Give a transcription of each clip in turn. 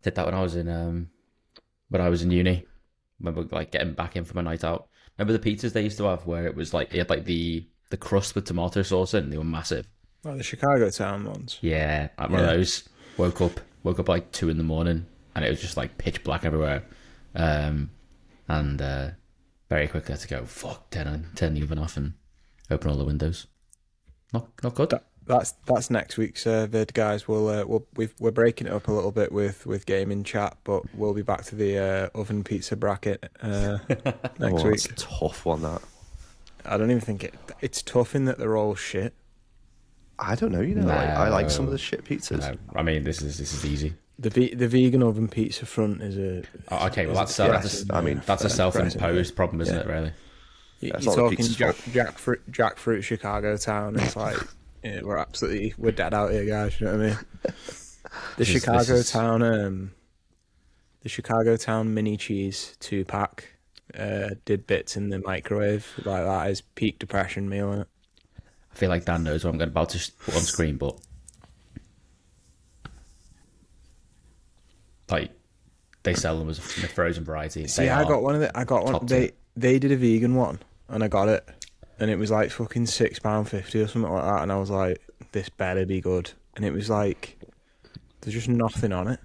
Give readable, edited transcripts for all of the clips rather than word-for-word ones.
Did that when I was in uni. Remember like getting back in from a night out. Remember the pizzas they used to have where it was like it had like the crust with tomato sauce in. They were massive. Like the Chicago town ones. Yeah, like one of Yeah. those. Woke up like 2 in the morning, and it was just like pitch black everywhere. Um, and very quickly had to go. Fuck, turn the oven off and open all the windows. Not good. That's next week's vid, guys. We're breaking it up a little bit with gaming chat, but we'll be back to the oven pizza bracket next Oh, that's week. a tough one, that. I don't even think it's tough in that they're all shit. I don't know, like, I like some of the shit pizzas. No, I mean this is easy. The vegan oven pizza front is Oh, okay, well is that's depressing. I mean, that's a depressing. self-imposed problem, isn't Yeah. it? Really. That's You're not the talking pizza's fault. jackfruit Chicago town. It's like we're dead out here, guys. You know what I mean? The This is- Chicago this is- town the Chicago town mini cheese 2-pack did bits in the microwave. Like that is peak depression meal, innit? I feel like Dan knows what I'm about to put on screen, but like they sell them as a frozen variety. See, They I are got one of the. I got one. top They did a vegan one, and I got it, and it was like fucking £6.50 or something like that, and I was like, this better be good. And it was like, there's just nothing on it.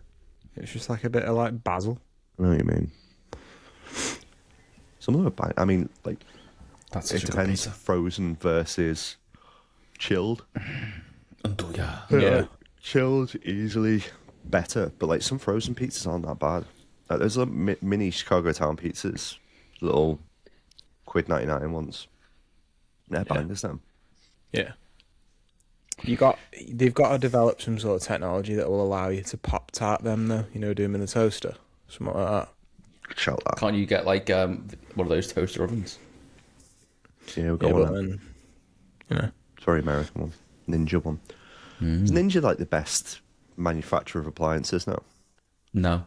It's just like a bit of like basil. I know what you mean. Some of them are bad. I mean, like, That's it such a good depends. pizza. Frozen versus chilled. Yeah. Chilled easily better, but like some frozen pizzas aren't that bad. Like, there's like mini Chicago town pizzas, little £1.99 ones. They're Yeah. bangers them. Yeah. They've got to develop some sort of technology that will allow you to pop tart them though. You know, do them in the toaster, something like that. Shout that. Can't you get like one of those toaster ovens? Yeah, we've got Yeah, one. but Of them. then, you know, It's a very American one. Ninja one. Is Ninja like the best manufacturer of appliances now? No.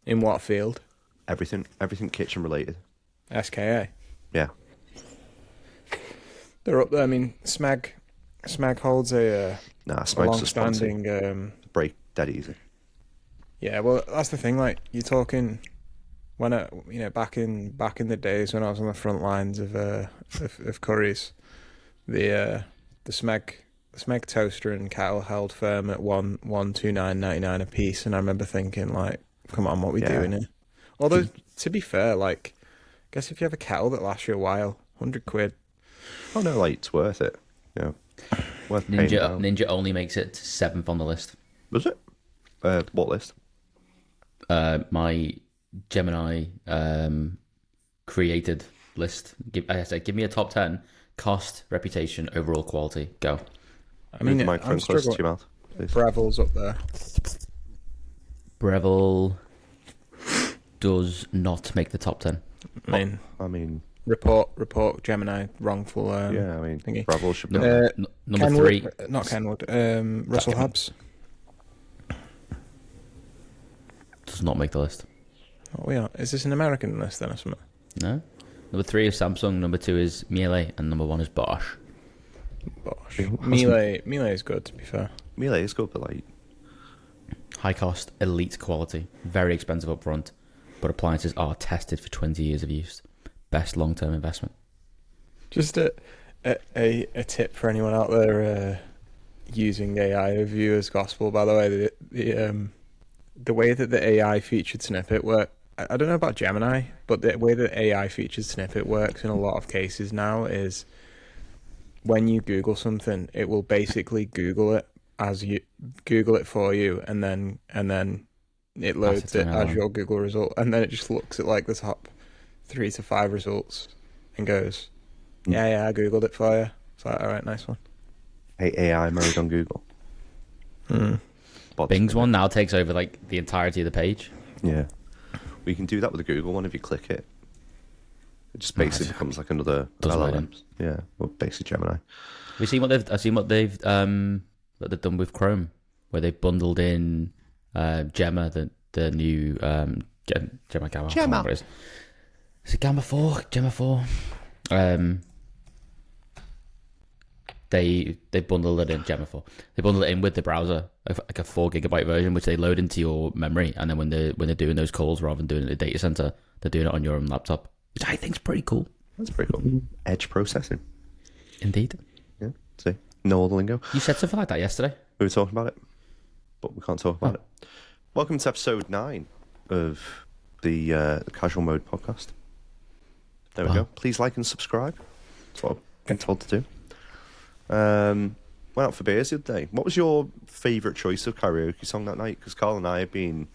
in what field? Everything kitchen related. SKA. Yeah. They're up there. I mean, Smeg holds a Nah, Smeg's just long-standing. break dead easy. Yeah, well, that's the thing. Like you're talking when back in the days when I was on the front lines of curries, the Smeg toaster and kettle held firm at 129.99 a piece, and I remember thinking like, come on, what are we Yeah. doing here? Although to be fair, like, I guess if you have a kettle that lasts you a while, £100. Oh no, like it's worth it. Yeah. Worth paying down. Ninja only makes it to 7th on the list. Was it? What list? My Gemini created list. I said, give me a top 10 cost, reputation, overall quality. Go. I Move mean, the microphone I'm closer to struggling. your mouth, please. Breville's up there. Breville does not make the top 10. I mean, I mean, report Gemini wrongful. yeah, I mean, thingy. Bravo should No. be. Number Kenwood, 3. not Kenwood. Russell Kenwood. Hobbs. Does not make the list. What we are? Is this an American list then or something? No. Number 3 is Samsung. Number 2 is Miele, and number 1 is Bosch. Bosh. It wasn't- Miele is good to be fair. Melee is good, but like, High cost, elite quality, very expensive up front, but appliances are tested for 20 years of use. Best long-term investment. Just a tip for anyone out there using AI overview as gospel. By the way, the way that the AI featured snippet work. I don't know about Gemini, but the way that AI featured snippet works in a lot of cases now is when you Google something, it will basically Google it for you, and then it loads it as your Google result, and then it just looks at like the top 3 to 5 results and goes, yeah, I Googled it for you. It's like, all right, nice one. hey, AI mode on Google. Bots. Bing's one now takes over like the entirety of the page. Yeah. We can do that with the Google one if you click it. It just basically becomes like another Doesn't matter. LLM. Yeah, well, basically Gemini. Have you seen what they've done with Chrome, where they've bundled in Gemma, the new Gemma Gamma. I can't remember what it is. Is it Gamma 4? Gemma 4? they bundle it in Gemma 4. They bundle it in with the browser, like a 4 GB version, which they load into your memory, and then when they're doing those calls, rather than doing it in a data center, they're doing it on your own laptop, which I think's pretty cool. That's pretty cool. Edge processing. Indeed. Yeah. See, no other lingo. You said something like that yesterday. We were talking about it, but we can't talk about it. Welcome to episode 9 of the Casual Mode podcast. There we go. Please like and subscribe. That's what I've been told to do. Went out for beers the other day. What was your favourite choice of karaoke song that night? Because Carl and I have been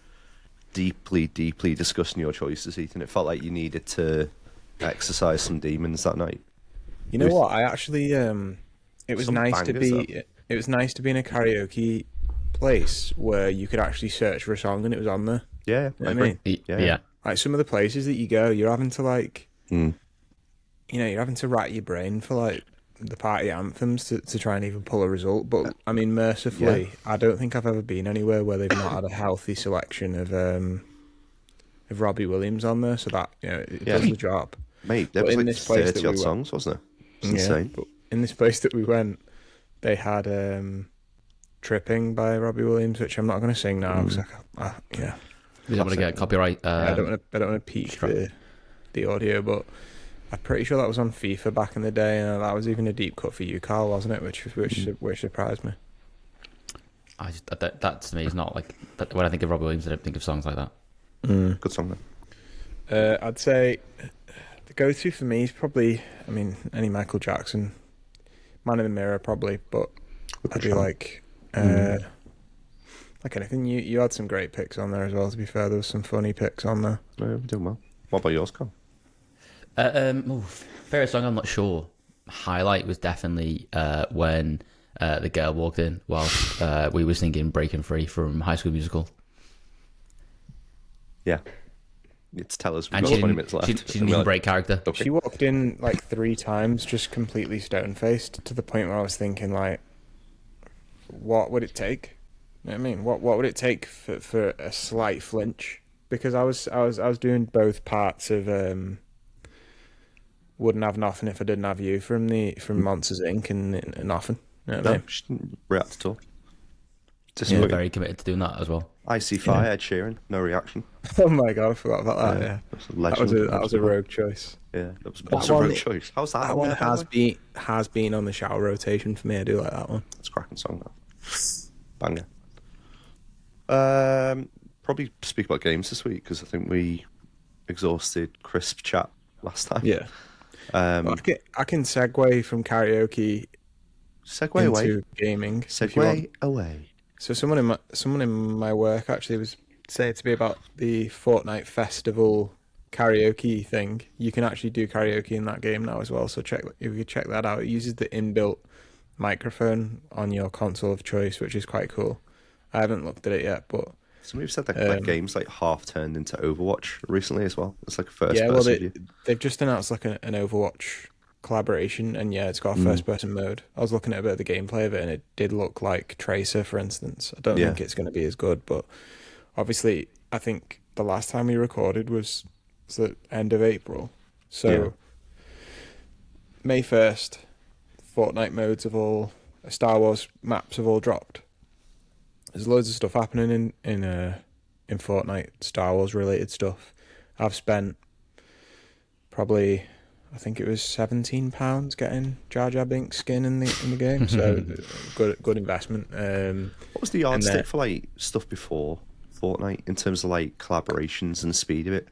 deeply discussing your choices, Ethan. It felt like you needed to exercise some demons that night. You know what? I actually, it was Some nice to bangers, be. It was nice to be in a karaoke place where you could actually search for a song and it was on there. Yeah, You know I what I agree. mean? Yeah. Like some of the places that you go, you're having to like, Mm. you know, you're having to rack your brain for like the party anthems to try and even pull a result. But I mean, mercifully, I don't think I've ever been anywhere where they've not had a healthy selection of Robbie Williams on there. So that, you know, it does the job. Mate, there But was in like this place that 30 we odd went- songs, wasn't there? It's insane. But in this place that we went, they had "Tripping" by Robbie Williams, which I'm not going to sing now. Because yeah, You don't want to get copyright. I don't want to peak the audio, but I'm pretty sure that was on FIFA back in the day, and that was even a deep cut for you, Carl, wasn't it? Which surprised me. That to me is not like that, when I think of Robbie Williams, I don't think of songs like that. Good song, then. I'd say the go-to for me is probably, I mean, any Michael Jackson, "Man in the Mirror" probably, but I do like anything. You had some great picks on there as well. To be fair, there was some funny picks on there. Yeah, we're doing well. What about yours, Carl? Favorite song, I'm not sure. Highlight was definitely when the girl walked in whilst we were singing "Breaking Free" from High School Musical. Yeah. It's tell us we've And got she 20 didn't, minutes left. she didn't even break character. Okay. She walked in like 3 times, just completely stone-faced, to the point where I was thinking, like, what would it take? You know what I mean? What would it take for a slight flinch? Because I was doing both parts of "Wouldn't Have Nothing If I Didn't Have You" from Monsters Inc. and Nothing. You know what I No, mean? she didn't react at all. We're Disappointing. very committed to doing that as well. I see fire, Ed Sheeran, no reaction. Oh my god, I forgot about that. Yeah, That's a that legend. was a rogue choice. Yeah, that That was a one- rogue choice. How's that? That one by the way? has been on the shower rotation for me. I do like that one. It's a cracking song, that. Banger. Probably speak about games this week because I think we exhausted crisp chat last time. Yeah. I can segue from karaoke Segue into away. gaming. if you want. Segue away. So someone in my work actually was saying to me about the Fortnite Festival karaoke thing. You can actually do karaoke in that game now as well. So if you could check that out, it uses the inbuilt microphone on your console of choice, which is quite cool. I haven't looked at it yet, but Somebody said that game's like half turned into Overwatch recently as well. It's like a first yeah, well person view. they've just announced like an Overwatch collaboration, and yeah, it's got a first person mode. I was looking at a bit of the gameplay of it, and it did look like Tracer, for instance. I don't think it's going to be as good, but obviously, I think the last time we recorded was the end of April, so May 1st, Fortnite modes of all Star Wars maps have all dropped. There's loads of stuff happening in Fortnite, Star Wars related stuff. I've spent probably, I think it was £17 getting Jar Jar Binks skin in the game. So good investment. What was the yardstick for like stuff before Fortnite in terms of like collaborations and the speed of it?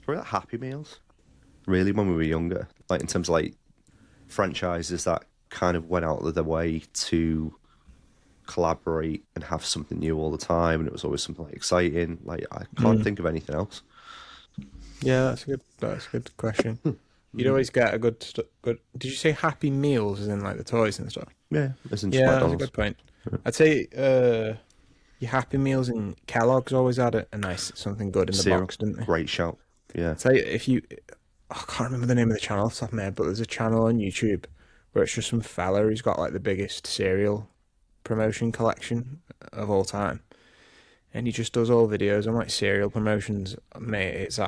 Probably like Happy Meals. Really, when we were younger, like in terms of like franchises that kind of went out of their way to collaborate and have something new all the time, and it was always something like exciting. Like I can't think of anything else. Yeah, that's a good question. You'd always get a good. Did you say Happy Meals, as in like the toys and stuff? Yeah, isn't just Yeah, that's a McDonald's. good point. I'd say your Happy Meals and Kellogg's always had a nice something good in the Cereal. box, didn't they? Great shout. Yeah. I'd say if you, I can't remember the name of the channel off the top of my head, but there's a channel on YouTube where it's just some fella who's got like the biggest cereal promotion collection of all time, and he just does all videos on like cereal promotions. Mate, it's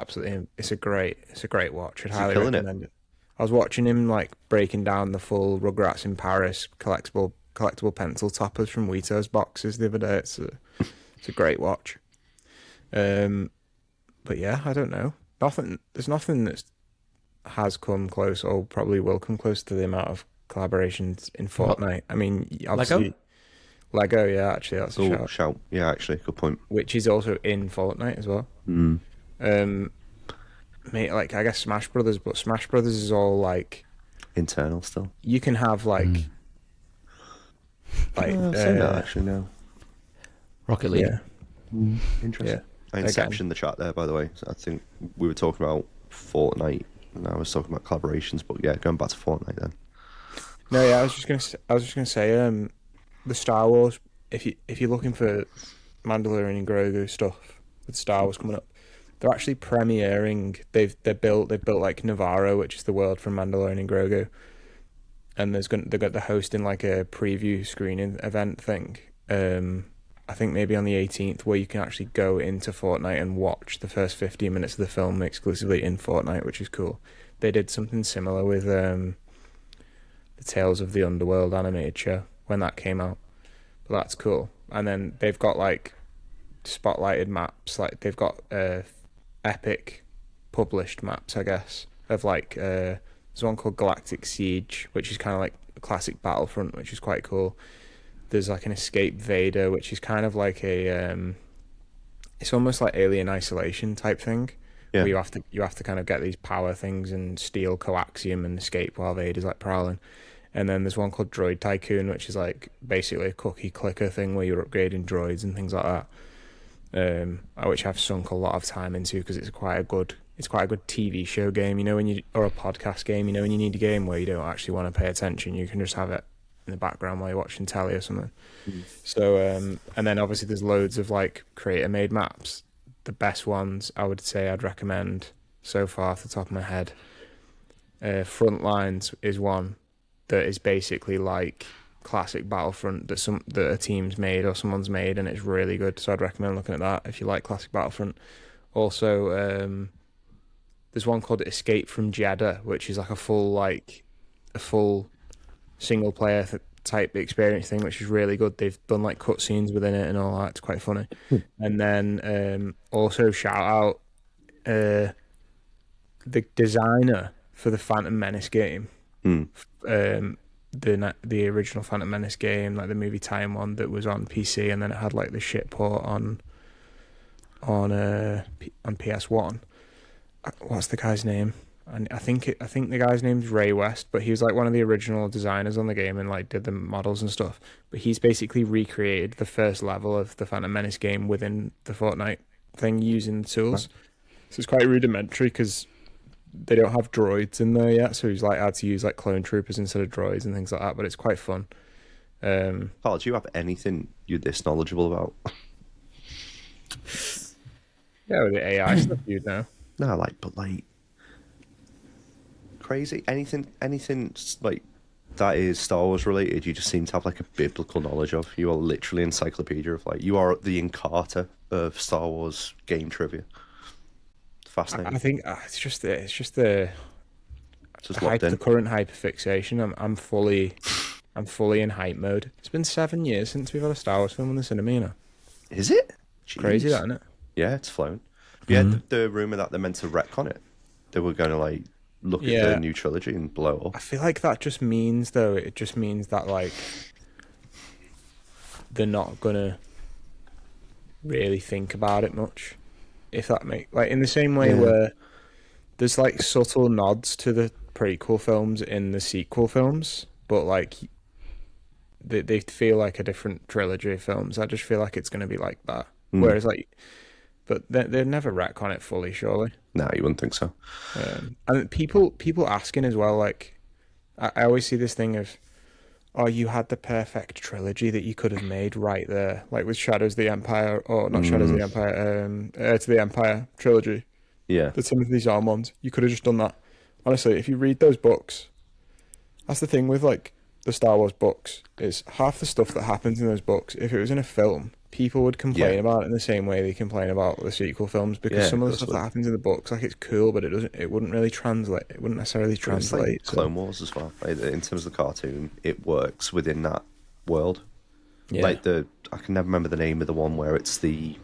a great watch. I'd highly killing it? recommend it. I was watching him like breaking down the full Rugrats in Paris collectible pencil toppers from Wheatos boxes the other day. It's a great watch. But yeah, I don't know. There's nothing that has come close or probably will come close to the amount of collaborations in What? Fortnite. I mean, obviously, Lego, yeah, actually, that's a Oh, shout. shout. Yeah, actually, good point. Which is also in Fortnite as well. Mm. Mate, like I guess Smash Brothers, but Smash Brothers is all like Internal still. you can have like Say that actually now. Rocket League. yeah, Interesting. yeah. I inception the chat there, by the way. So I think we were talking about Fortnite, and I was talking about collaborations. But yeah, going back to Fortnite then. No, yeah, I was just gonna say, the Star Wars. If you're looking for Mandalorian and Grogu stuff with Star Wars coming up, they're actually premiering. They've built like Navarro, which is the world from Mandalorian and Grogu, and they're hosting like a preview screening event thing. I think maybe on the 18th, where you can actually go into Fortnite and watch the first 15 minutes of the film exclusively in Fortnite, which is cool. They did something similar with the Tales of the Underworld animated show when that came out, but that's cool. And then they've got like spotlighted maps, like they've got epic published maps, I guess, of like there's one called Galactic Siege, which is kind of like a classic Battlefront, which is quite cool. There's like an Escape Vader, which is kind of like it's almost like Alien Isolation type thing, Yeah. where you have to kind of get these power things and steal coaxium and escape while Vader's like prowling. And then there's one called Droid Tycoon, which is like basically a cookie clicker thing where you're upgrading droids and things like that. Which I've sunk a lot of time into because it's quite a good TV show game, or a podcast game, when you need a game where you don't actually want to pay attention, you can just have it in the background while you're watching telly or something. So and then obviously there's loads of like creator made maps. The best ones I would say I'd recommend so far off the top of my head, Frontlines is one that is basically like classic Battlefront that a team's made or someone's made, and it's really good, so I'd recommend looking at that if you like classic Battlefront. Also there's one called Escape from Jeddah, which is like a full single player type experience thing, which is really good. They've done like cutscenes within it and all that. It's quite funny. And then also shout out the designer for the Phantom Menace game, the original Phantom Menace game, like the movie time one that was on PC, and then it had like the shit port on PS1. What's the guy's name? And I think the guy's name's Ray West, but he was like one of the original designers on the game and like did the models and stuff. But he's basically recreated the first level of the Phantom Menace game within the Fortnite thing using the tools. So it's quite rudimentary because they don't have droids in there yet. So he's like had to use like clone troopers instead of droids and things like that. But it's quite fun. Carl, do you have anything you're this knowledgeable about? Yeah, with the AI stuff, you'd know. No, like crazy. Anything like that is Star Wars related, you just seem to have like a biblical knowledge of. You are literally encyclopedia of like, you are the Encarta of Star Wars game trivia. Fascinating. I think it's just the hype, the current hyperfixation. I'm fully in hype mode. It's been 7 years since we've had a Star Wars film in the cinema, Is it? Jeez. Crazy that, isn't it? Yeah, it's flown. Yeah, the rumor that they're meant to retcon it. They were going to like look at the new trilogy and blow it up. I feel like that just means that like they're not gonna really think about it much. If that makes like in the same way where there's like subtle nods to the prequel films in the sequel films, but like they feel like a different trilogy of films. I just feel like it's gonna be like that. Whereas like, but they'd never retcon it fully, surely. No, you wouldn't think so. And people asking as well, like, I always see this thing of, oh, you had the perfect trilogy that you could have made right there, like with Shadows of the Empire, or not Shadows of the Empire, Heir to the Empire trilogy. Yeah. The Timothy Zahn ones. You could have just done that. Honestly, if you read those books, that's the thing with like the Star Wars books, is half the stuff that happens in those books, if it was in a film, people would complain Yeah. about it in the same way they complain about the sequel films, because Yeah, some of the that's stuff what- that happens in the books, like, it's cool, but it wouldn't really translate. It wouldn't necessarily But it's like translate. So Clone Wars as well. Like, in terms of the cartoon, it works within that world. yeah, Like I can never remember the name of the one where it's the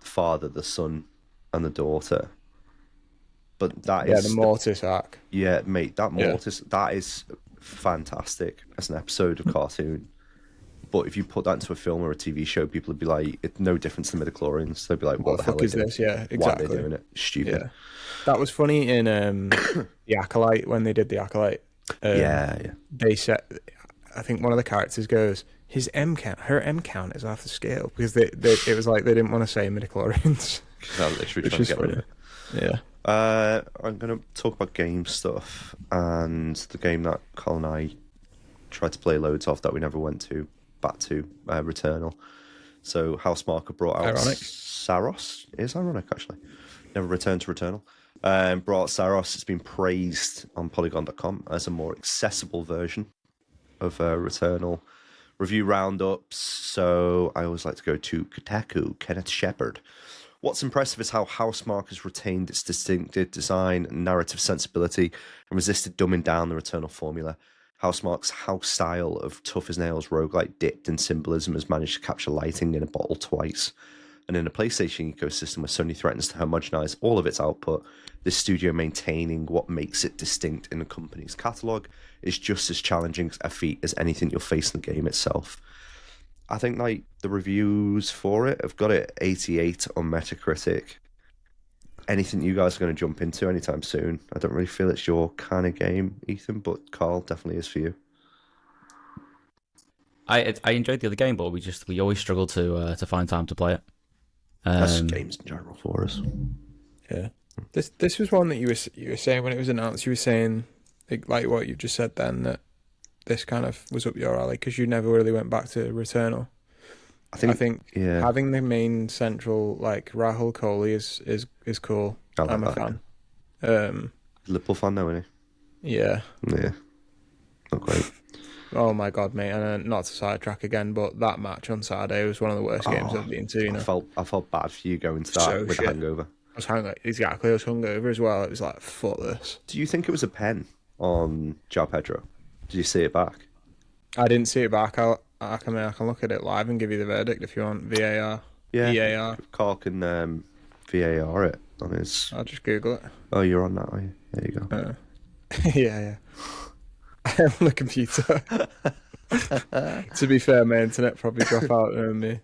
father, the son, and the daughter. But that yeah, is the Mortis arc. yeah, mate. That Yeah. Mortis, that is fantastic as an episode of cartoon. But if you put that into a film or a TV show, people would be like, "It's no difference to midichlorians." They'd be like, What the hell fuck are is they doing? this? Yeah, Why are exactly. they doing it? Stupid. Yeah, that was funny in the Acolyte, when they did the Acolyte. Yeah. They said, I think one of the characters goes, her M count is off the scale, because it was like they didn't want to say midichlorians. I was literally Which trying is to get rid of funny. it. Yeah. I'm going to talk about game stuff, and the game that Carl and I tried to play loads of that we never went back to, Returnal. So Housemarque brought out Ironic. Saros. It is ironic, actually. Never returned to Returnal. Brought out Saros. It's been praised on Polygon.com as a more accessible version of Returnal. Review roundups. So I always like to go to Kotaku, Kenneth Shepard. What's impressive is how Housemarque has retained its distinctive design and narrative sensibility and resisted dumbing down the Returnal formula. Housemarque's house style of tough as nails roguelike dipped in symbolism has managed to capture lighting in a bottle twice. And in a PlayStation ecosystem where Sony threatens to homogenize all of its output, this studio maintaining what makes it distinct in the company's catalogue is just as challenging a feat as anything you'll face in the game itself. I think like the reviews for it have got it 88 on Metacritic. Anything you guys are going to jump into anytime soon? I don't really feel it's your kind of game, Ethan, but Carl definitely is for you. I enjoyed the other game, but we always struggle to find time to play it. That's games in general for us. Yeah. This was one that you were saying when it was announced. You were saying like what you just said then, that this kind of was up your alley because you never really went back to Returnal. I think yeah. having the main central, like, Rahul Kohli is cool. I'm a fan. Liverpool fan now, isn't Yeah. he? Yeah. Not great. Oh my god, mate! And not to sidetrack again, but that match on Saturday was one of the worst games I've been to. You know, I felt bad for you going to that So with shit. a hangover. I was hungover as well. It was like, fuck this. Do you think it was a pen on João Pedro? Did you see it back? I didn't see it back. I can look at it live and give you the verdict if you want. VAR. Yeah. EAR. Carl can VAR it on his. I'll just Google it. Oh, you're on that, are you? There you go. Yeah. I am on the computer. To be fair, my internet probably drop out on me.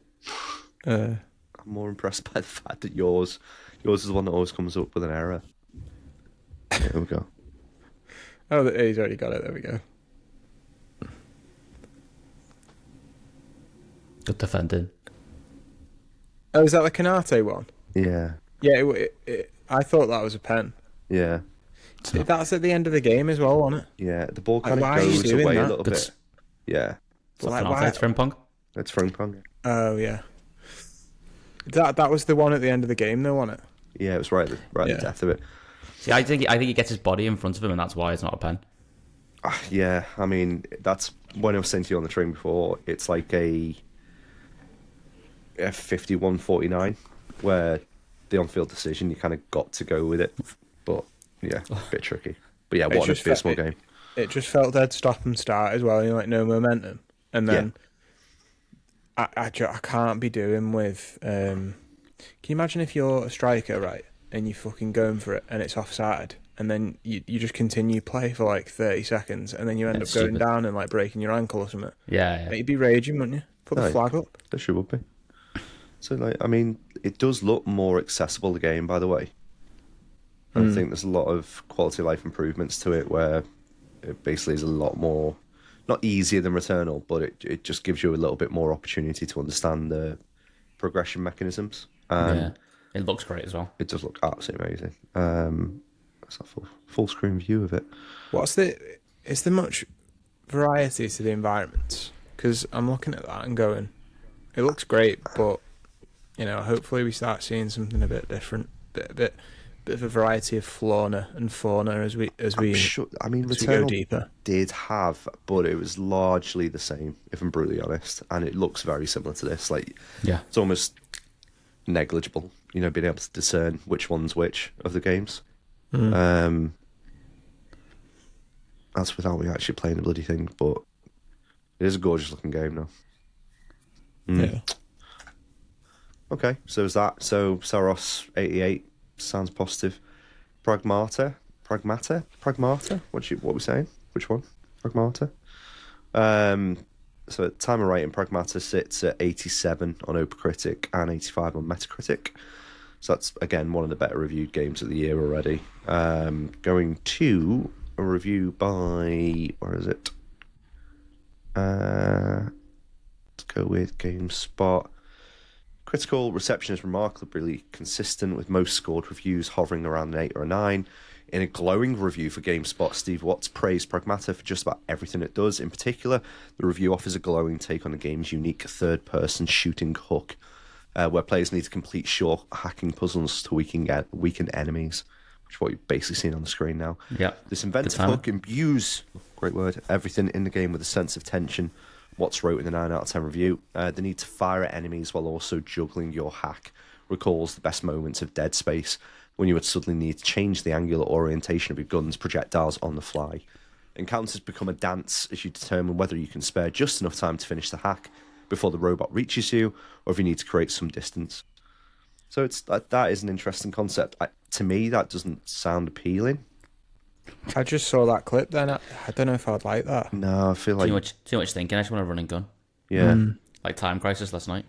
I'm more impressed by the fact that yours is the one that always comes up with an error. There we go. Oh, he's already got it. There we go. Good defending. Oh, is that the Canate one? Yeah. Yeah, I thought that was a pen. Yeah. That's at the end of the game as well, wasn't it? Yeah. The ball Like, kind why of are you goes doing away a that? little bit. Yeah. It's like, why- it's Frimpong. It's Frimpong. Oh yeah. That was the one at the end of the game, though, wasn't it? Yeah, it was right at Yeah. the death of it. See, I think he gets his body in front of him, and that's why it's not a pen. Yeah, I mean, that's when I was saying to you on the train before, it's like a 51-49, where the on-field decision, you kind of got to go with it. But, yeah, a bit tricky. But yeah, what an abysmal game. It just felt dead stop and start as well, like no momentum. And then I can't be doing with... can you imagine if you're a striker, right, and you're fucking going for it, and it's offside, and then you just continue play for like 30 seconds, and then you end up It's going stupid. down and like breaking your ankle or something. Yeah. You'd be raging, wouldn't you? Put the Aye. flag up. There sure would be. So, like, I mean, it does look more accessible, the game, by the way. I think there's a lot of quality of life improvements to it where it basically is a lot more, not easier than Returnal, but it just gives you a little bit more opportunity to understand the progression mechanisms. Yeah. It looks great as well. It does look absolutely amazing. That's a full screen view of it. Is there much variety to the environments? Because I'm looking at that and going, it looks great, but hopefully we start seeing something a bit different, bit bit of a variety of flora and fauna as we Sure. I mean, as we go Returnal deeper. did have, but it was largely the same, if I'm brutally honest. And it looks very similar to this. Like, Yeah. it's almost negligible, being able to discern which one's which of the games. That's without me actually playing the bloody thing, but it is a gorgeous looking game now. Yeah. Okay, so there's that. So Saros 88 sounds positive. Pragmata. What are we saying? Which one? Pragmata. So at the time of writing, Pragmata sits at 87 on OpenCritic and 85 on Metacritic. So that's again one of the better reviewed games of the year already. Going to a review by, where is it? Let's go with GameSpot. Critical reception is remarkably consistent, with most scored reviews hovering around an 8 or a 9. In a glowing review for GameSpot, Steve Watts praised Pragmata for just about everything it does. In particular, the review offers a glowing take on the game's unique third-person shooting hook, where players need to complete short hacking puzzles to weaken enemies, which is what you've basically seen on the screen now. Yeah. This inventive hook imbues, great word, everything in the game with a sense of tension. Watts wrote in the 9 out of 10 review, the need to fire at enemies while also juggling your hack recalls the best moments of Dead Space, when you would suddenly need to change the angular orientation of your gun's projectiles on the fly. Encounters become a dance as you determine whether you can spare just enough time to finish the hack before the robot reaches you, or if you need to create some distance. So that is an interesting concept. To me, that doesn't sound appealing. I just saw that clip then. I don't know if I'd like that. No, I feel like... Too much thinking. I just want a running gun. Yeah. Like Time Crisis last night.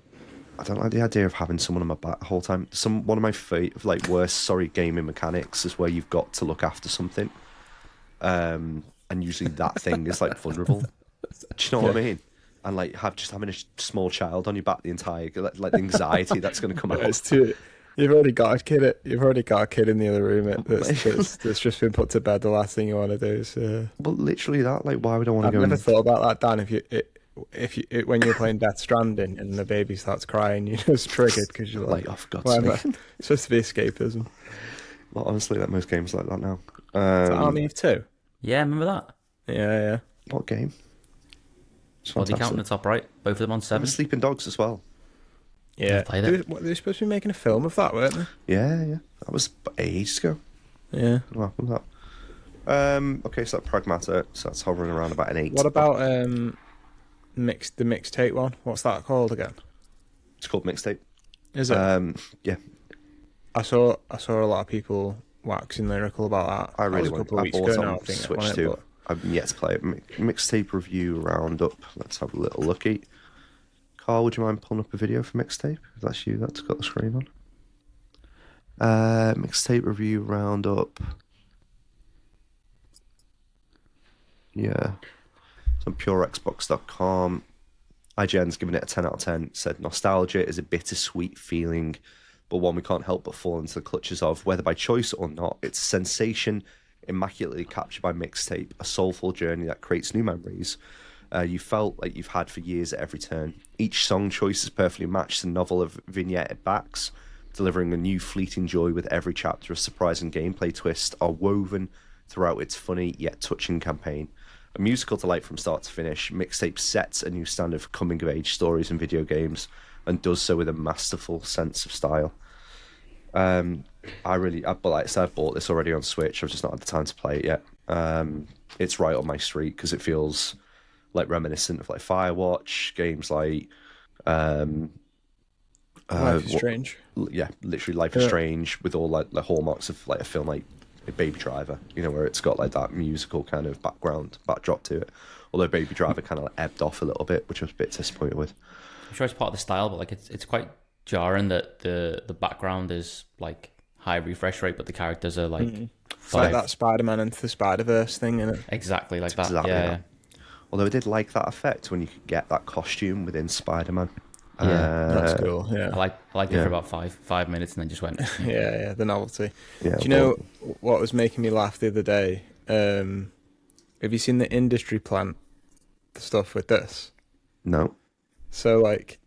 I don't like the idea of having someone on my back the whole time. One of my worst gaming mechanics is where you've got to look after something, and usually that thing is like vulnerable. Do you know what I mean? And like having a small child on your back the entire like the anxiety that's going to come out. It's too. You've already got a kid. You've already got a kid in the other room that's just been put to bed. The last thing you want to do is. Well, literally that. Like, why would I want to go? I've never thought about that, Dan. When you're playing Death Stranding and the baby starts crying, you're just triggered because you're like, oh, for God's why sake. it's supposed to be escapism. Well, honestly, like most games like that now. Is that Army of Two? Yeah, remember that? Yeah. What game? What do you count in the top right? Both of them on 7. Sleeping Dogs as well. Yeah. played it. They were supposed to be making a film of that, weren't they? Yeah. That was ages ago. Yeah. What happened to that? Okay, so that Pragmata, so that's hovering around about an 8. What about the mixtape one? What's that called again? It's called Mixtape. Is it? Yeah. I saw a lot of people waxing lyrical about that. I really That was want a couple of I weeks bought ago it now, on I think, Switch on it, too. but- I've yet to play it. Mixtape review roundup. Let's have a little looky. Carl, would you mind pulling up a video for Mixtape? If that's you, that's got the screen on. Mixtape review roundup. Yeah. It's on purexbox.com. IGN's given it a 10 out of 10. Said nostalgia is a bittersweet feeling, but one we can't help but fall into the clutches of, whether by choice or not. It's a sensation immaculately captured by Mixtape, a soulful journey that creates new memories you felt like you've had for years at every turn. Each song choice is perfectly matched to the novel of vignette backs, delivering a new fleeting joy with every chapter. A surprising gameplay twist are woven throughout its funny yet touching campaign. A musical delight from start to finish, Mixtape sets a new standard for coming-of-age stories in video games, and does so with a masterful sense of style. But like I said, I've bought this already on Switch. I've just not had the time to play it yet. It's right on my street because it feels like reminiscent of like Firewatch games, like Life is Strange. Yeah, literally Life is Strange, with all like the hallmarks of like a film like Baby Driver, where it's got like that musical kind of backdrop to it. Although Baby Driver kind of like ebbed off a little bit, which I was a bit disappointed with. I'm sure it's part of the style, but like it's quite jarring that the background is like high refresh rate, but the characters are like It's like that Spider-Man into the Spider-Verse thing, isn't it? exactly like that. Exactly yeah. that. Although I did like that effect when you could get that costume within Spider-Man. That's cool. Yeah, I liked it for about 5 minutes and then just went. yeah, the novelty. Yeah, Do you know what was making me laugh the other day? Have you seen the industry plant stuff with this? No. So like,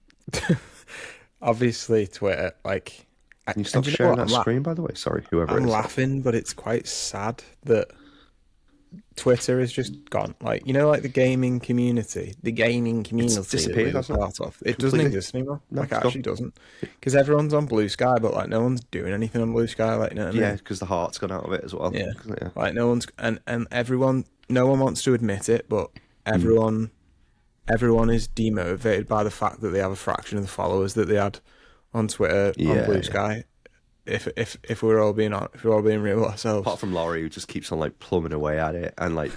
obviously Twitter, like Can you stop do you know sharing what? that screen, by the way? Sorry, whoever it I'm is. laughing, but it's quite sad that Twitter has just gone. Like, like the gaming community that disappeared, we were hasn't it? part of. It doesn't Completely. exist anymore. No, Like, it it's gone. actually doesn't. Because everyone's on Blue Sky, but like no one's doing anything on Blue Sky. Like, you know what I Yeah, mean? because the heart's gone out of it as well. Yeah. Yeah. Like no one's and everyone, no one wants to admit it, but Mm. everyone is demotivated by the fact that they have a fraction of the followers that they had on Twitter on Yeah, Blue yeah. Sky. If we're all being real with ourselves. Apart from Laurie, who just keeps on like plumbing away at it and like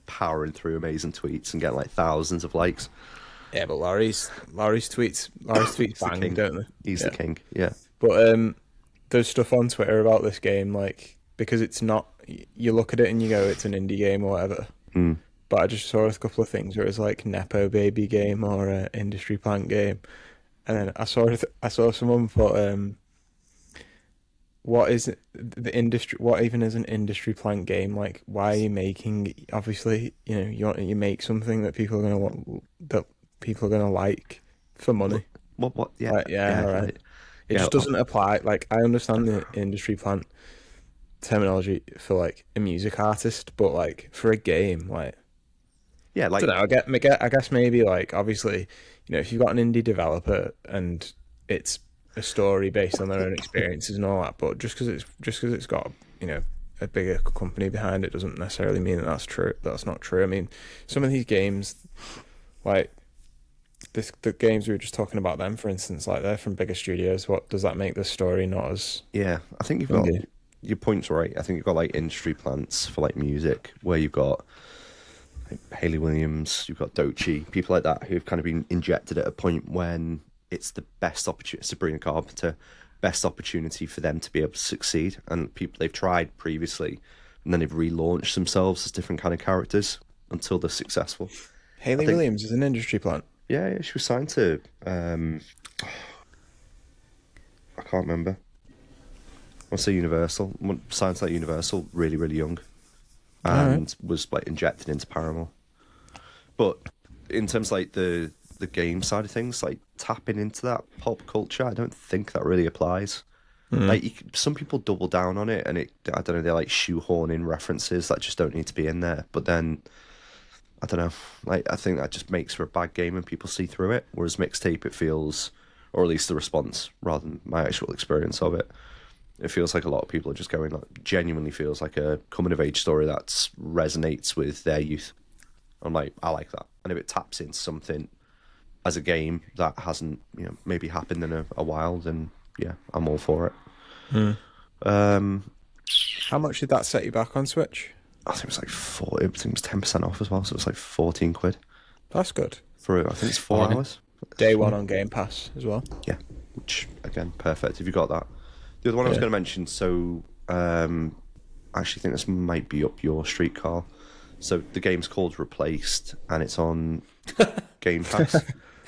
powering through amazing tweets and getting like thousands of likes. Yeah, but Laurie's tweets He's the bang, king. don't they? He's Yeah. the king. Yeah. But there's stuff on Twitter about this game, like because it's not. You look at it and you go, it's an indie game or whatever. Mm. But I just saw a couple of things where it's like nepo baby game or industry plant game, and then I saw someone put what is the industry? What even is an industry plant game? Like, why are you making? Obviously, you make something that people are gonna want, that people are gonna like for money. What? Yeah. Like, yeah, all right. Like, It just doesn't apply. Like, I understand the industry plant terminology for like a music artist, but like for a game, like yeah, I like don't know. I guess maybe like obviously, if you've got an indie developer and it's a story based on their own experiences and all that, but just because it's got a bigger company behind it doesn't necessarily mean that that's true. That's not true. I mean, some of these games, like the games we were just talking about, them for instance, like they're from bigger studios. What does that make the story not as? yeah, I think you've got indie? your point's right. I think you've got like industry plants for like music where you've got like Haley Williams, you've got Doechii, people like that who've kind of been injected at a point when it's the best opportunity. Sabrina Carpenter, best opportunity for them to be able to succeed. And people they've tried previously, and then they've relaunched themselves as different kind of characters until they're successful. Haley Williams is an industry plant. Yeah, she was signed to. I can't remember. I want to say Universal. Signed to like Universal really, really young, and was like injected into Paramore. But in terms of, like the game side of things, like tapping into that pop culture, I don't think that really applies. Like some people double down on it, and I don't know, they like shoehorn in references that just don't need to be in there. But then I don't know, like I think that just makes for a bad game and people see through it. Whereas mixtape, it feels, or at least the response, rather than my actual experience of it, it feels like a lot of people are just going, like, genuinely feels like a coming of age story that resonates with their youth. I'm like, I like that. And if it taps into something as a game that hasn't, maybe happened in a while, then yeah, I'm all for it. How much did that set you back on Switch? I think it was like 40, I think it was 10% off as well, so it was like 14 quid That's good. for, I think it's 4 hours. Day one on Game Pass as well. Yeah, which, again, perfect if you got that. The other one I was going to mention, so I actually think this might be up your street, Carl. So the game's called Replaced, and it's on Game Pass.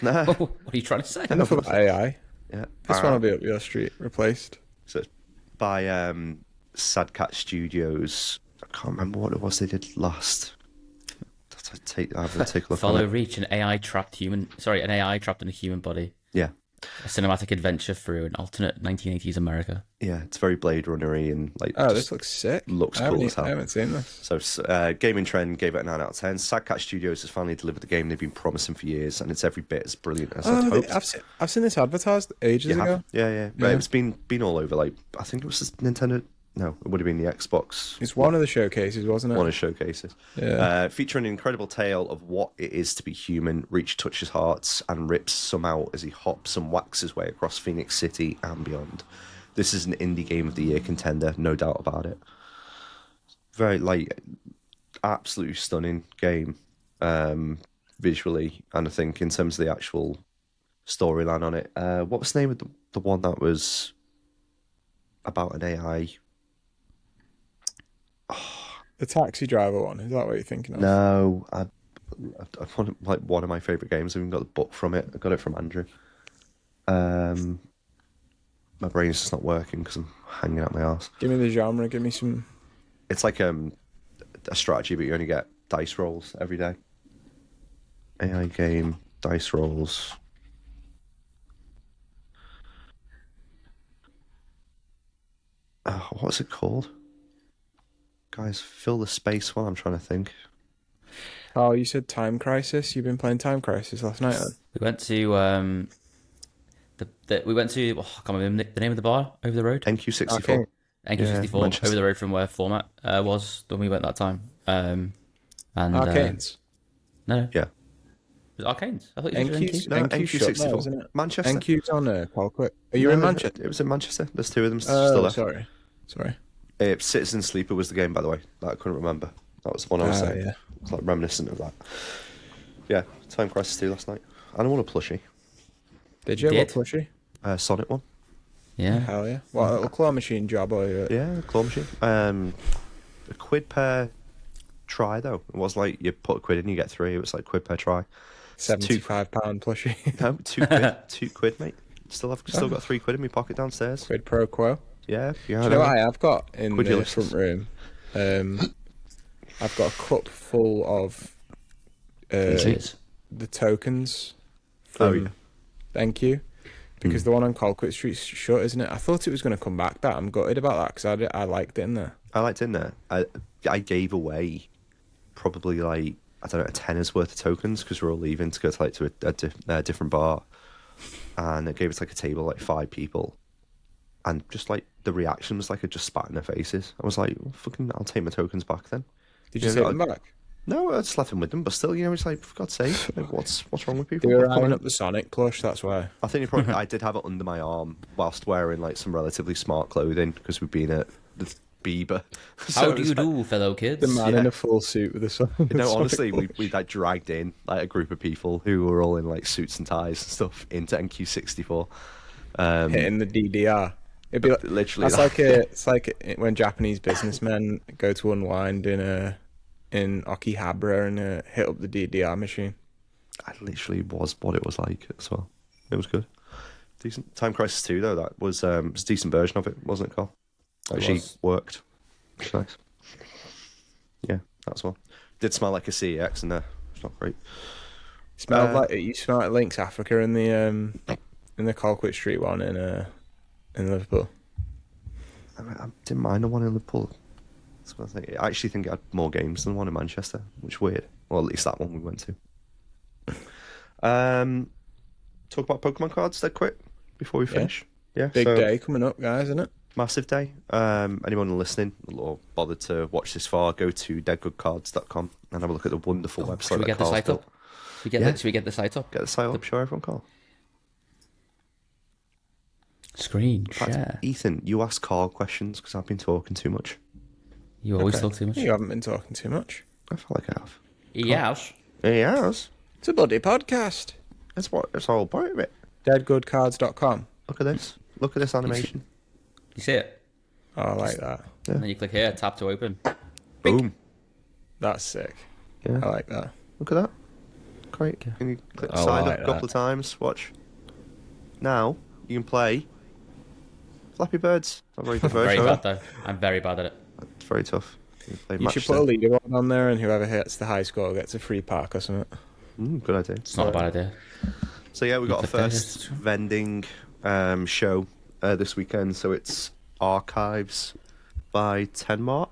Nah. What are you trying to say? Enough about AI. Yeah. This one will be up your street. Replaced. So it's by Sad Cat Studios. I can't remember what it was they did last. I have to take a look. Follow on it. Reach, an AI trapped in a human body. Yeah. A cinematic adventure through an alternate 1980s America. Yeah, it's very Blade Runner-y and like. Oh, just this looks sick. looks I haven't cool e- as hell. I haven't seen this. So, Gaming Trend gave it a 9 out of 10. Sad Cat Studios has finally delivered the game they've been promising for years, and it's every bit as brilliant as I'd hoped. I've seen this advertised ages You ago. have? Yeah. But it's been all over. Like, I think it was the Nintendo. No, it would have been the Xbox. It's one of the showcases, wasn't it? One of the showcases. Yeah. Featuring an incredible tale of what it is to be human, Reach touches hearts and rips some out as he hops and whacks his way across Phoenix City and beyond. This is an indie game of the year contender, no doubt about it. Very, like, absolutely stunning game visually, and I think in terms of the actual storyline on it. What was the name of the one that was about an AI? The taxi driver one. Is that what you're thinking of? No, I want like one of my favorite games. I've even got the book from it. I got it from Andrew. My brain's just not working because I'm hanging out my arse. Give me the genre. Give me some. It's like a strategy, but you only get dice rolls every day. AI game, dice rolls. What's it called? Guys, fill the space while I'm trying to think. Oh, you said Time Crisis. You've been playing Time Crisis last night, then? We went to we went to I can't remember the name of the bar over the road. NQ64. Okay. NQ64 Manchester. over the road from where Format was when we went that time. And Arcanes. no, Yeah. was it Arcanes? I thought you said NQ's, NQ. No, NQ's shut now, NQ64. isn't it? Manchester. NQ's on Colquitt. Are you No, in Manchester? It was in Manchester. There's two of them still Oh, left. sorry. Citizen Sleeper was the game, by the way, that I couldn't remember. That was the one I was saying. Yeah. It's like reminiscent of that. Yeah, Time Crisis 2 last night. I don't want a plushie. Did you? Did? What plushie? Sonic one. Yeah. Hell yeah. What, a little claw machine job or you? Yeah, claw machine. A quid per try, though. It was like you put a quid in, you get three. It was like quid per try. £75 plushie. No, 2 quid. 2 quid, mate. Still got 3 quid in my pocket downstairs. Quid pro quo. Yeah, Do you know what I have got in Quid the delicious. front room? I've got a cup full of Cheers. the tokens Oh, from NQ. Because the one on Colquitt Street's shut, isn't it? I thought it was going to come back. I'm gutted about that because I liked it in there. I liked it in there. I gave away probably like, I don't know, a tenner's worth of tokens because we're all leaving to go to like a different bar, and it gave us like a table like 5 people, and just like the reaction was like it just spat in their faces. I was like, well, fucking, I'll take my tokens back then. Did you Yeah, take them back? No, I just left them with them, but still, you know, it's like, for God's sake, like, what's wrong with people? They were Come eyeing on. up the Sonic plush, that's why. I think I did have it under my arm whilst wearing like some relatively smart clothing because we've been at the Bieber. How So do it's you like- do, fellow kids? The man Yeah. in a full suit with a Sonic. No, honestly, Sonic we like dragged in like a group of people who were all in like suits and ties and stuff into NQ64. hitting the DDR. It'd be like Literally, it's like when Japanese businessmen go to unwind in Akihabara and hit up the DDR machine. that literally was what it was like as well. It was good. Decent. Time Crisis 2 though, that was a decent version of it, wasn't it, Carl? Actually was. worked. It's nice. Yeah, that's one. Did smell like a CEX in there. It's not great. Smelled like you smell like Lynx Africa in the Colquitt Street one in Liverpool. I didn't mind the one in Liverpool. That's what I think. I actually think it had more games than the one in Manchester, which is weird. Well, at least that one we went to. Talk about Pokemon cards dead quick before we finish. Yeah, Big so, day coming up, guys, isn't it? massive day. Anyone listening or bothered to watch this far, go to deadgoodcards.com and have a look at the wonderful website. Should we that get the Carl's site built. up? Should we get the site up? Get the site up, show everyone, Carl. Screen In fact, share. Ethan, you ask Carl questions because I've been talking too much. You always Okay. talk too much. You haven't been talking too much. I feel like I have. Yes. He has. It's a bloody podcast. That's the whole point of it. Deadgoodcards.com. Look at this. Look at this animation. You see it? Oh, I like that. And then you click here, tap to open. Boom. That's sick. Yeah. I like that. Look at that. Great. Can you click the Oh, I side like up a couple that. of times? Watch. Now you can play Flappy Birds. Not very good Very version. bad though. I'm very bad at it. It's very tough. You, play You match should put a them. leaderboard on there, and whoever hits the high score gets a free park or something. Good idea. It's not a bad idea. So yeah, we got our click there, first yes. vending show this weekend. So it's Archives by Tenmart,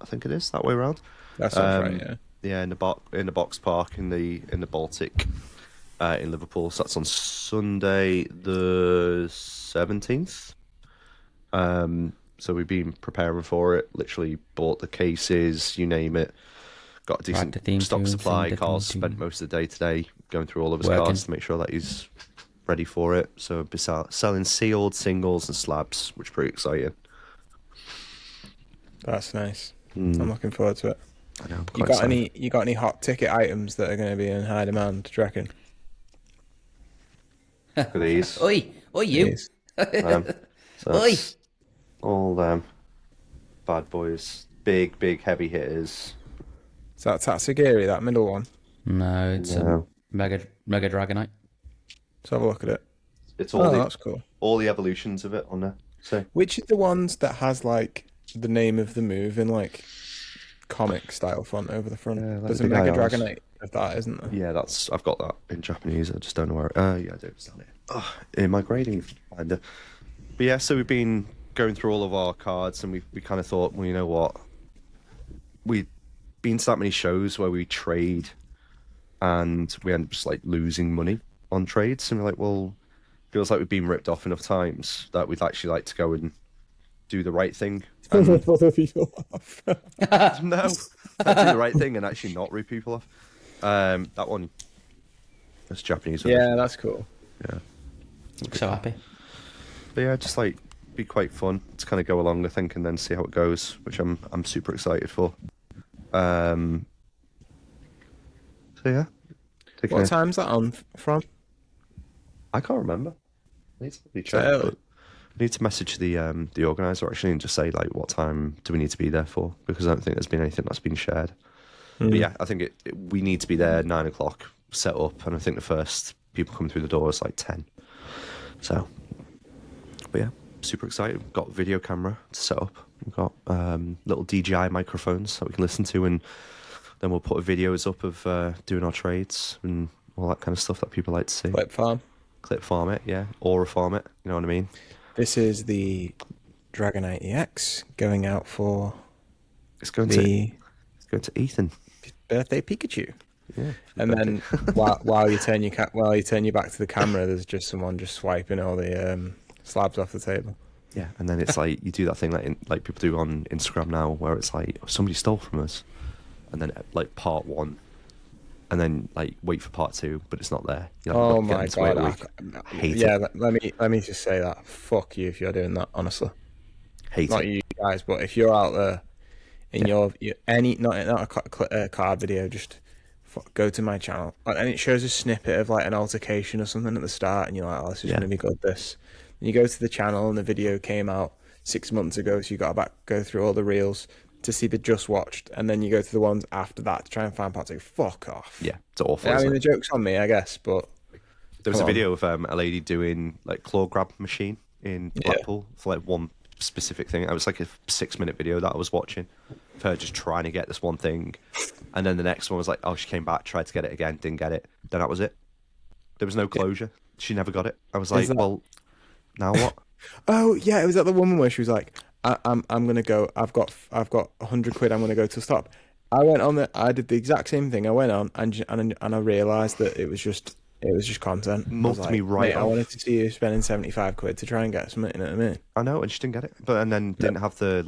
I think it is that way around. That sounds right, yeah. Yeah, in the box park in the Baltic in Liverpool. So that's on Sunday the 17th. So we've been preparing for it. Literally bought the cases, you name it. Got a decent the theme stock tune, supply. sing the Carl's theme spent tune. most of the day today going through all of his Working. cards to make sure that he's ready for it. So be selling sealed singles and slabs, which is pretty exciting. That's nice. I'm looking forward to it. I know. I'm You quite got excited. any hot ticket items that are going to be in high demand? Do you reckon? Look at these. Oi! Oi, you! Yes. So that's all them bad boys, big heavy hitters. Is that Tatsugiri, that middle one? No, it's No. Mega Dragonite. Let's have a look at it. It's Oh, that's cool. all the evolutions of it on there. So Which is the ones that has like the name of the move in like comic style font over the front? Yeah, like There's a the Mega guy else. Dragonite of that, isn't there? yeah, I've got that in Japanese. I just don't know where. Yeah, I do. It's down here. In my grading binder. But yeah, so we've been going through all of our cards, and we kind of thought, well, you know what? We've been to that many shows where we trade, and we end up just like losing money on trades, and we're like, well, feels like we've been ripped off enough times that we'd actually like to go and do the right thing. And... Other people off. No, do the right thing and actually not rip people off. That one, that's Japanese. Yeah, that's cool. Yeah, So happy. but yeah, just like be quite fun to kind of go along, I think, and then see how it goes, which I'm super excited for. So yeah. What time's that on from? I can't remember. I need to probably check. But I need to message the organizer actually and just say like what time do we need to be there for, because I don't think there's been anything that's been shared. But yeah, I think we need to be there 9 o'clock set up, and I think the first people come through the door is like 10. So, but yeah, super excited. We've got a video camera to set up. We've got little DJI microphones that we can listen to, and then we'll put videos up of doing our trades and all that kind of stuff that people like to see. Clip farm it, yeah. Aura farm it, you know what I mean? This is the Dragonite EX going out for It's going to Ethan. birthday Pikachu. Yeah. And then while you turn your back to the camera, there's just someone just swiping all the slabs off the table. Yeah, and then it's like you do that thing like people do on Instagram now, where it's like, oh, somebody stole from us, and then like part 1, and then like wait for part 2, but it's not there. Like, oh my god! I hate it. Yeah, let me just say that. Fuck you if you're doing that. Honestly, Hate not it. you guys, but if you're out there in your not a card video, just go to my channel, and it shows a snippet of like an altercation or something at the start, and you're like, oh, this is going to be good. This. And you go to the channel, and the video came out 6 months ago, so you got to go through all the reels to see the just watched, and then you go to the ones after that to try and find parts. Like, fuck off. Yeah, it's awful. I mean, the joke's on me, I guess, but there was a video of a lady doing like claw grab machine in Blackpool for like one specific thing. It was like a 6-minute video that I was watching of her just trying to get this one thing, and then the next one was like, oh, she came back, tried to get it again, didn't get it. Then that was it. There was no closure. She never got it. I was like, well, now what? Oh yeah, it was that the woman where she was like, I'm gonna go. I've got 100 quid. I'm gonna go to stop. I went on I did the exact same thing. I went on and I realised that it was just content. Mugged me right mate, I wanted to see you spending 75 quid to try and get something. You know what I mean? I know, and she didn't get it. And then didn't have the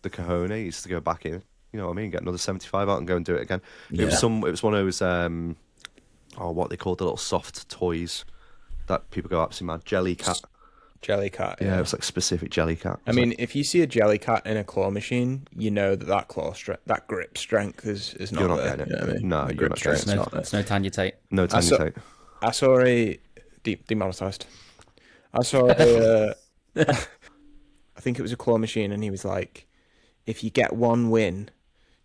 cojones to go back in. You know what I mean? Get another 75 out and go and do it again. Yeah. It was one of those what they call the little soft toys that people go absolutely mad. Jellycat. Jellycat. Yeah, it was like specific Jellycat. I mean, if you see a Jellycat in a claw machine, you know that grip strength is not you're not there. getting it. You know what I mean? No, the you're grip not getting strength's it. It's no Tanya Tate. No Tanya Tate. I saw a demonetized. I saw a I think it was a claw machine, and he was like, if you get one win,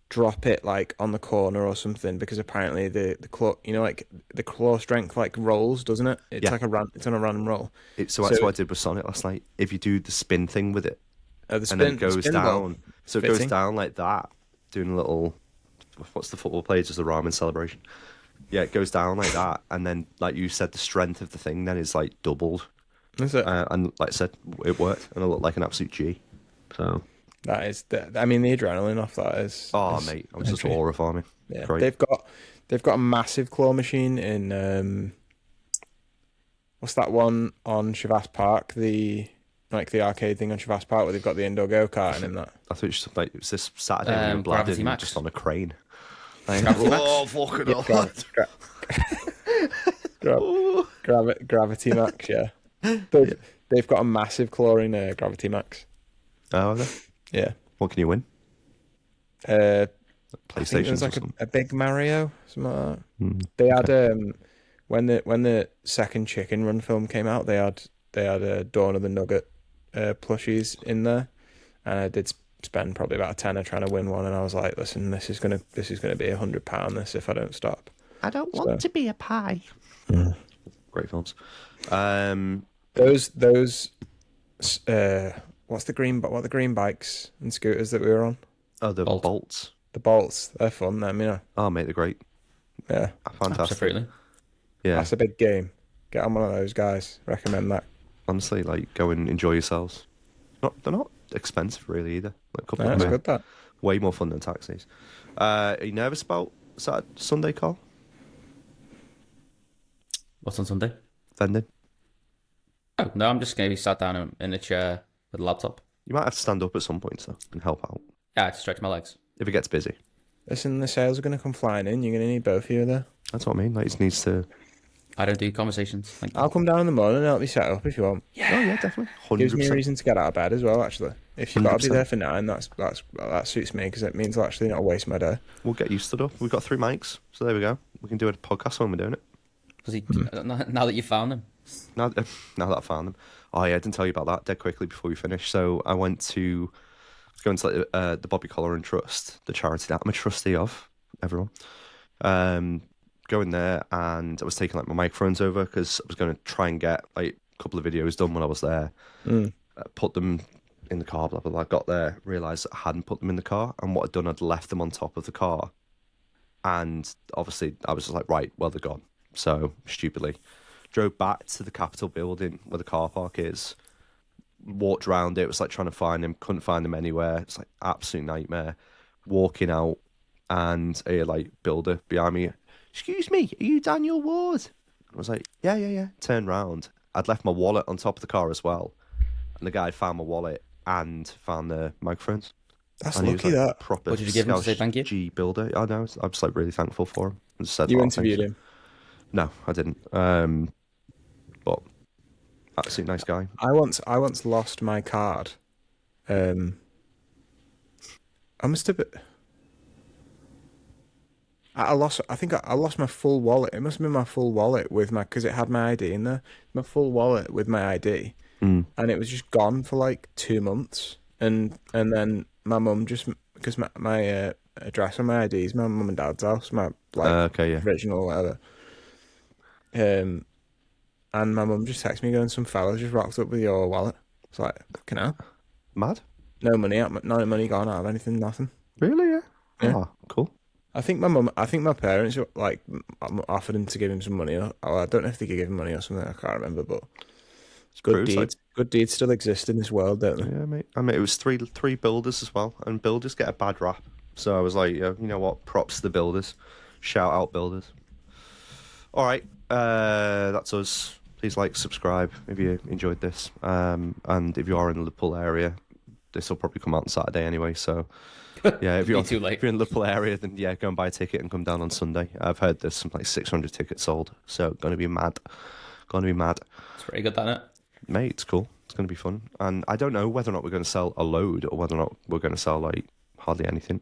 drop it like on the corner or something, because apparently the claw, you know, like the claw strength like rolls, doesn't it? It's like it's on a random roll. So that's what I did with Sonic last night. If you do the spin thing with it, The spin, and then it goes down, ball. so it goes down like that, doing a little, what's the football play? Just a ramen celebration. Yeah, it goes down like that, and then like you said, the strength of the thing then is like doubled. Is it? And like I said, it worked, and I looked like an absolute G. So that is, I mean, the adrenaline off that is. Oh mate, I was just aura farming. Yeah, great. they've got a massive claw machine in what's that one on Shavas Park? The arcade thing on Shavas Park where they've got the indoor go-kart in that. I thought it was like it was this Saturday we were Gravity Max. just on a crane. Gravity Max. Gravity Max, yeah. They've got a massive claw in Gravity Max. Oh, okay. Yeah. What can you win? PlayStation. It was or like something. a big Mario, something like that. They had when the second Chicken Run film came out, they had Dawn of the Nugget plushies in there, and I did spend probably about a tenner trying to win one, and I was like, listen, this is gonna be £100 this if I don't stop. I don't want to be a pie. Great films. Those what are the green bikes and scooters that we were on? Oh, the Bolt. bolts. The bolts, they're fun, them, you know. Oh, mate, they're great. Yeah. Fantastic. Absolutely. Yeah. That's a big game. Get on one of those, guys. Recommend that. Honestly, like, go and enjoy yourselves. They're not expensive really either. Like a couple No, of it's quid. good that. Way more fun than taxis. Are you nervous about Saturday, Sunday, Carl? What's on Sunday? Vending? Oh, no, I'm just going to be sat down in a chair with a laptop. You might have to stand up at some point, so and help out Yeah, to stretch my legs. if it gets busy. Listen, the sales are going to come flying in. You're going to need both of you there. That's what I mean. Like, it needs to. I don't do conversations. Thank you. I'll come down in the morning and help you set up if you want. Oh yeah, definitely. Gives me a 100%. reason to get out of bed as well. Actually, if you've got to be 100%. there for 9, that suits me because it means I'll actually not waste my day. We'll get you stood up. We've got 3 mics, so there we go. We can do a podcast when we're doing it. Now that you found them. Now that I found them. Oh yeah, I didn't tell you about that dead quickly before we finish. So I went to going to like, the Bobby Collar and Trust, the charity that I'm a trustee of. Everyone, going there, and I was taking like my microphones over because I was going to try and get like a couple of videos done when I was there. Put them in the car. Blah blah blah. Got there, realised I hadn't put them in the car, and what I'd done, I'd left them on top of the car. And obviously, I was just like, right, well they're gone. So stupidly, drove back to the Capitol building where the car park is. Walked around it. It was like trying to find him. Couldn't find him anywhere. It's like absolute nightmare. Walking out, and a like builder behind me. Excuse me, are you Daniel Ward? I was like, yeah. Turned round. I'd left my wallet on top of the car as well, and the guy found my wallet and found the microphones. That's And he was, lucky. like, That proper. What did you give him to say thank you? G builder. I know. I'm just like really thankful for him. I just said, you "Oh, interviewed thanks." him. No, I didn't. But absolutely nice guy. I once lost my card. I must have. I lost. I think I lost my full wallet. It must have been my full wallet with my because it had my ID in there. My full wallet with my ID, and it was just gone for like 2 months. And then my mum just because my address on my ID is my mum and dad's house, my like Okay, yeah. original whatever. And my mum just texted me going, some fella just rocked up with your wallet. It's like, fucking hell. Mad? No money out, no money gone out of anything, nothing. Really? Yeah. Yeah. Oh, cool. I think my parents like offered him to give him some money. Or I don't know if they could give him money or something. I can't remember, but Proves, like- good deeds still exist in this world, don't they? Yeah, mate. I mean, it was three builders as well, and builders get a bad rap. So I was like, you know what? Props to the builders. Shout out builders. All right, that's us. Please like, subscribe if you enjoyed this. And if you are in the Liverpool area, this will probably come out on Saturday anyway. So yeah, if you're Too late. if you're in the Liverpool area, then yeah, go and buy a ticket and come down on Sunday. I've heard there's some like 600 tickets sold, so gonna be mad. It's pretty good, isn't it? Mate, it's cool. It's going to be fun. And I don't know whether or not we're going to sell a load or whether or not we're going to sell, like, hardly anything.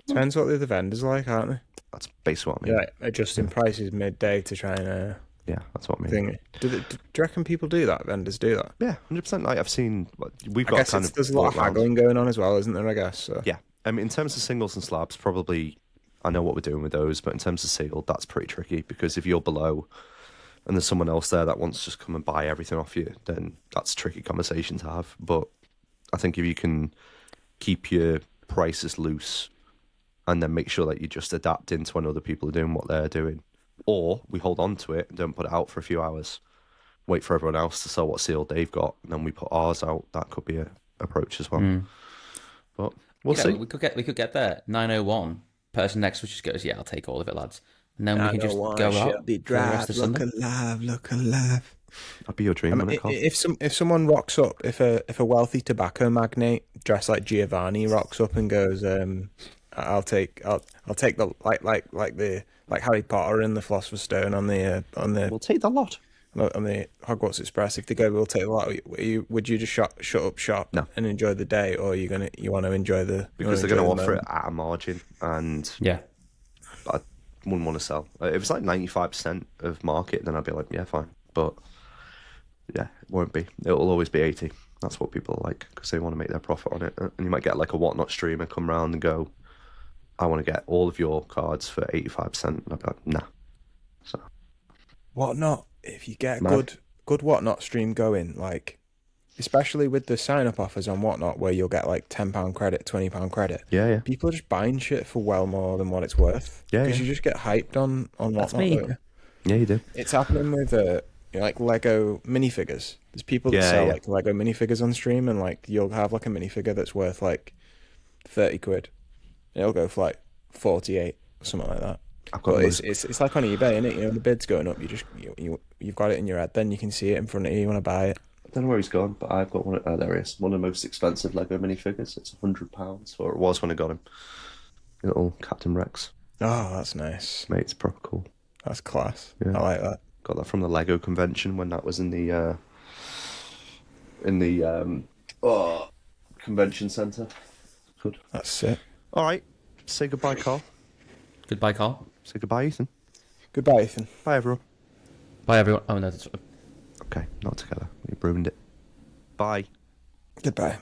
Depends what the other vendors are like, aren't they? That's basically what I mean. Yeah, like adjusting prices midday to try and Yeah, that's what I mean. thing it. Do you reckon people do that? Vendors do that? Yeah, 100%. Like, I've seen... We've I got guess kind of... there's a lot of walk-rounds. haggling going on as well, isn't there? I guess. So. Yeah. I mean, in terms of singles and slabs, probably... I know what we're doing with those, but in terms of sealed, that's pretty tricky because if you're below... and there's someone else there that wants to just come and buy everything off you, then that's a tricky conversation to have. But I think if you can keep your prices loose and then make sure that you just adapt into when other people are doing what they're doing, or we hold on to it and don't put it out for a few hours, wait for everyone else to sell what seal they've got, and then we put ours out, that could be a approach as well. But we'll see. We could get there. 9:01. Person next to us just goes, yeah, I'll take all of it, lads. And then we can just go out for the rest of Sunday. Look alive. That'd be your dream, wouldn't it, Carl? If someone rocks up, if a wealthy tobacco magnate dressed like Giovanni rocks up and goes, I'll take the like Harry Potter and the Philosopher's Stone on the We'll take the lot. on the Hogwarts Express. If they go, we'll take a lot. Would you just shut up shop No. and enjoy the day, or you want to enjoy the Because they're going to offer it at a margin, and Yeah. I wouldn't want to sell. If it's like 95% of market, then I'd be like, yeah, fine. But yeah, it won't be. It'll always be 80. That's what people are like because they want to make their profit on it. And you might get like a Whatnot streamer come round and go, I want to get all of your cards for 85%. And I'd be like, nah. So Whatnot. If you get Mad. good Whatnot stream going, like especially with the sign up offers on Whatnot, where you'll get like £10 credit, £20 credit. yeah. People are just buying shit for well more than what it's worth. Yeah, because yeah. you just get hyped on Whatnot. That's me. don't you? Yeah, you do. It's happening with like Lego minifigures. There's people that sell yeah. like Lego minifigures on stream, and like you'll have like a minifigure that's worth like 30 quid. It'll go for like 48 or something like that. I've got But those. it's like on eBay, isn't it? You know, when the bid's going up, you've got it in your head. Then you can see it in front of you. You want to buy it. I don't know where he's gone, but I've got one. There he is. One of the most expensive Lego minifigures. It's £100, or it was when I got him. Little Captain Rex. Oh, that's nice. Mate, it's proper cool. That's class. Yeah. I like that. Got that from the Lego convention when that was in the convention centre. Good. That's sick. All right. Say goodbye, Carl. Goodbye, Carl. Say goodbye, Ethan. Goodbye, Ethan. Bye, everyone. Bye, everyone. Oh, no, that's... Okay, not together. You ruined it. Bye. Goodbye.